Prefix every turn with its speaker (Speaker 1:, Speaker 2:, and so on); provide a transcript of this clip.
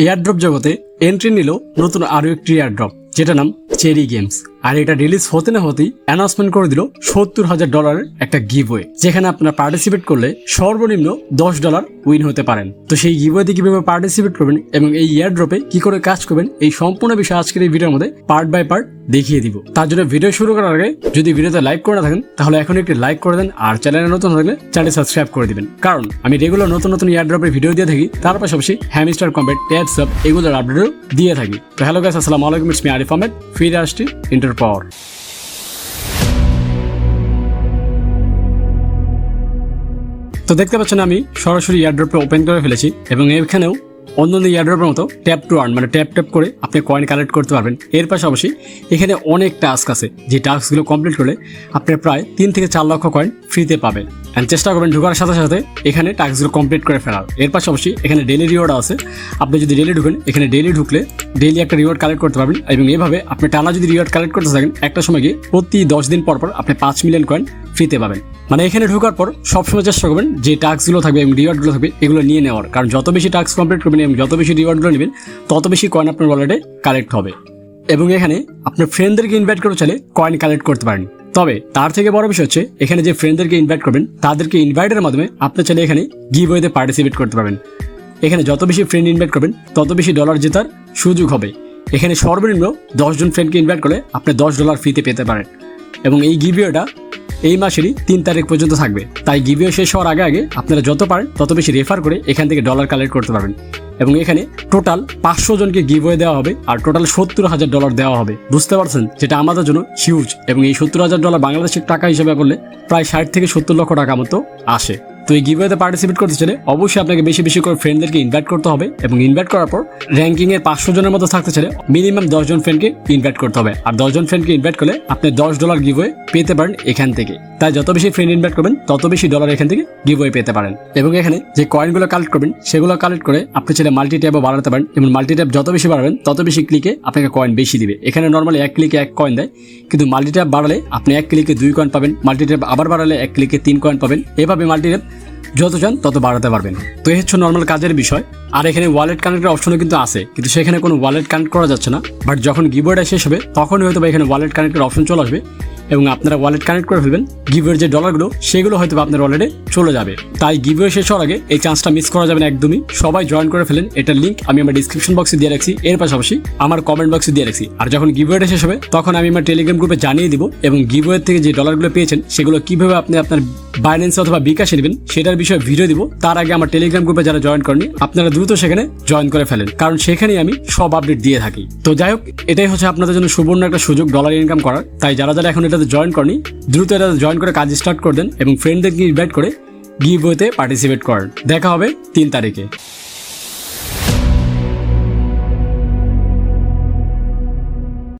Speaker 1: Airdrop জগতে entry নিল নতুন আরো একটি এয়ারড্রপ, যেটা নাম চেরি গেমস। আর এটা রিলিজ হতে না হতেই অ্যানাউন্সমেন্ট করে দিল $70,000 একটা গিভওয়ে, যেখানে আপনারা পার্টিসিপেট করলে সর্বনিম্ন $10 উইন হতে পারেন। তো সেই গিভওয়েতে কিভাবে পার্টিসিপেট করবেন এবং এই এয়ারড্রপে কি করে কাজ করবেন, এই সম্পূর্ণ বিষয় আজকের এই ভিডিওর মধ্যে পার্ট বাই পার্ট দেখিয়ে দিব। তার জন্য ভিডিও শুরু করার আগে যদি ভিডিওতে লাইক করে না থাকেন তাহলে এখন একটি লাইক করে দেন, আর চ্যানেলে নতুন থাকলে চ্যানেল সাবস্ক্রাইব করে দিবেন, কারণ আমি রেগুলার নতুন নতুন এয়ারড্রপের ভিডিও দিয়ে থাকি, তার পাশাপাশি হ্যামস্টার কম্ব্যাট, ট্যাব সাব এগুলোর আপডেটও দিয়ে থাকি। তো হ্যালো গাইস, আসসালামু আলাইকুম, ইটস মি আরিফ আহমেদ, ফিরে আসছি ইন্টার পাওয়ার। তো দেখতে পাচ্ছেন আমি সরাসরি এয়ারড্রপে ওপেন করে ফেলেছি এবং এখানেও অন্যান্য এয়ারড্রপের মতো ট্যাপ টু আর্ন মানে ট্যাপ করে আপনি কয়েন কালেক্ট করতে পারবেন। এর পাশাপাশি এখানে অনেক টাস্ক আছে, যে টাস্কগুলো কমপ্লিট করলে আপনি প্রায় 3 থেকে 4 লক্ষ কয়েন ফ্রিতে পাবেন। চেষ্টা করবেন ঢোকার সাথে সাথে এখানে টাস্কগুলো কমপ্লিট করে ফেলার। এর পাশাপাশি এখানে ডেইলি রিওয়ার্ড আছে, আপনি যদি ডেইলি ঢুকেন এখানে ডেইলি ঢুকলে ডেইলি একটা রিওয়ার্ড কালেক্ট করতে পারবেন এবং এভাবে আপনি টানা যদি রিওয়ার্ড কালেক্ট করতে থাকেন একটা সময় গিয়ে প্রতি 10 দিন পর আপনি 5 মিলিয়ন কয়েন ফ্রিতে পাবেন। মানে এখানে ঢোকার পর সবসময় চেষ্টা করবেন যে টাস্কগুলো থাকবে এবং রিওয়ার্ডগুলো থাকবে এগুলো নিয়ে নেওয়ার, কারণ যত বেশি টাস্ক কমপ্লিট করবেন এবং যত বেশি রিওয়ার্ডগুলো নেবেন তত বেশি কয়েন আপনার ওয়ালেটে কালেক্ট হবে। এবং এখানে আপনার ফ্রেন্ডদেরকে ইনভাইট করে চাইলে কয়েন কালেক্ট করতে পারেন। তবে তার থেকে বড় বিষয় হচ্ছে এখানে যে ফ্রেন্ডদেরকে ইনভাইট করবেন তাদেরকে ইনভাইটের মাধ্যমে আপনি চাইলে এখানে গিভওয়েতে পার্টিসিপেট করতে পারবেন। এখানে যত বেশি ফ্রেন্ড ইনভাইট করবেন তত বেশি ডলার জেতার সুযোগ হবে। এখানে সর্বনিম্ন 10 জন ফ্রেন্ডকে ইনভাইট করলে আপনি $10 ফ্রিতে পেতে পারেন এবং এই গিভওয়েটা এই মাসেরই 3 তারিখ পর্যন্ত থাকবে। তাই গিভওয়ে শেষ হওয়ার আগে আপনারা যত পারেন তত বেশি রেফার করে এখান থেকে ডলার কালেক্ট করতে পারবেন। এবং এখানে টোটাল 500 জনকে গিভওয়ে দেওয়া হবে আর টোটাল $70,000 দেওয়া হবে। বুঝতে পারছেন, যেটা আমাদের জন্য হিউজ। এবং এই $70,000 বাংলাদেশের টাকা হিসেবে করলে প্রায় 60 থেকে 70 লক্ষ টাকা মতো আসে। তো এই গিভওয়েতে পার্টিসিপেট করতে চাইলে অবশ্যই আপনাকে বেশি বেশি করে ফ্রেন্ডদেরকে ইনভাইট করতে হবে এবং ইনভাইট করার পর র্যাঙ্কিং এর 500 জনের মতো থাকতে চাইলে মিনিমাম 10 জন ফ্রেন্ডকে ইনভাইট করতে হবে। আর 10 জন ফ্রেন্ডকে ইনভাইট করলে আপনি $10 গিভওয়ে পেতে পারেন এখান থেকে। তাই যত বেশি ফ্রেন্ড ইনভাইট করবেন তত বেশি ডলার এখান থেকে গিভওয়ে পেতে পারেন। এবং এখানে যে কয়েনগুলো কালেক্ট করবেন সেগুলো কালেক্ট করে আপনি চাইলে মাল্টি ট্যাবও বাড়াতে পারেন এবং মাল্টি ট্যাব যত বেশি বাড়াবেন তত বেশি ক্লিকে আপনাকে কয়েন বেশি দিবে। এখানে নর্মালি 1 ক্লিকে 1 কয়েন দেয়, কিন্তু মাল্টি ট্যাব বাড়ালে আপনি 1 ক্লিকে 2 কয়েন পাবেন, মাল্টি ট্যাব আবার বাড়ালে 1 ক্লিকে 3 কয়েন পাবেন। এভাবে মাল্টি ট্যাব যত চান তত বাড়াতে পারবেন। তো এই হচ্ছে নর্মাল কাজের বিষয়। আর এখানে ওয়ালেট কানেক্টের অপশনও কিন্তু আছে, কিন্তু সেখানে কোনো ওয়ালেট কানেক্ট করা যাচ্ছে না। বাট যখন গিভওয়েটা শেষ হবে তখনই হয়তো এখানে ওয়ালেট কানেক্টের অপশন চলে আসবে এবং আপনারা ওয়ালেট কানেক্ট করে ফেলবেন। গিভওয়ের যে ডলারগুলো সেগুলো হয়তো আপনার ওয়ালেটে চলে যাবে। তাই গিভওয়ে শেষ হওয়ার আগে এই চান্সটা মিস করা যাবে না একদমই। সবাই জয়েন করে ফেলেন। এটার লিঙ্ক আমি আমার ডিসক্রিপশন বক্সে দিয়ে রাখছি, এর পাশাপাশি আমার কমেন্ট বক্সে দিয়ে রাখছি। আর যখন গিভওয়েটা শেষ হবে তখন আমি আমার টেলিগ্রাম গ্রুপে জানিয়ে দিব এবং গিভওয়ে থেকে যে ডলারগুলো পেয়েছেন সেগুলো কিভাবে আপনি আপনার বাইন্যান্স অথবা বিকাশে নেবেন সেটার বিষয়ে ভিডিও দিব। তার আগে আমার টেলিগ্রাম গ্রুপে যারা জয়েন করেনি আপনারা দ্রুত সেখানে জয়েন করে ফেলেন, কারণ সেখানেই আমি সব আপডেট দিয়ে থাকি। তো যাই হোক, এটাই হচ্ছে আপনাদের জন্য সুবর্ণ একটা সুযোগ ডলার ইনকাম করার। তাই যারা যারা এখন এটাতে জয়েন করেনি দ্রুত এটাতে জয়েন করে কাজ স্টার্ট করে দেন এবং ফ্রেন্ডদেরকে ইনভাইট করে গিভওয়েতে পার্টিসিপেট করেন। দেখা হবে 3 তারিখে।